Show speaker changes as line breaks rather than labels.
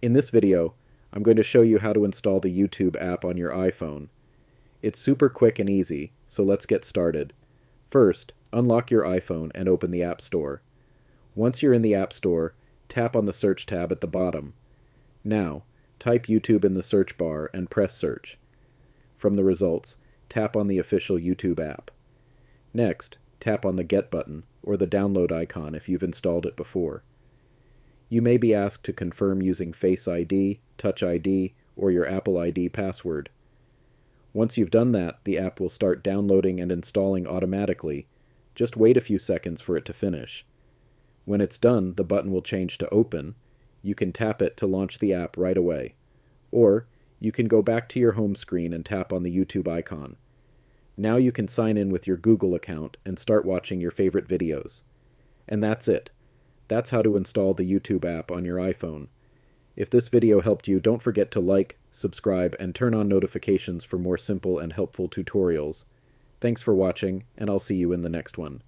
In this video, I'm going to show you how to install the YouTube app on your iPhone. It's super quick and easy, so let's get started. First, unlock your iPhone and open the App Store. Once you're in the App Store, tap on the Search tab at the bottom. Now, type YouTube in the search bar and press Search. From the results, tap on the official YouTube app. Next, tap on the Get button, or the download icon if you've installed it before. You may be asked to confirm using Face ID, Touch ID, or your Apple ID password. Once you've done that, the app will start downloading and installing automatically. Just wait a few seconds for it to finish. When it's done, the button will change to Open. You can tap it to launch the app right away. Or, you can go back to your home screen and tap on the YouTube icon. Now you can sign in with your Google account and start watching your favorite videos. And that's it. That's how to install the YouTube app on your iPhone. If this video helped you, don't forget to like, subscribe, and turn on notifications for more simple and helpful tutorials. Thanks for watching, and I'll see you in the next one.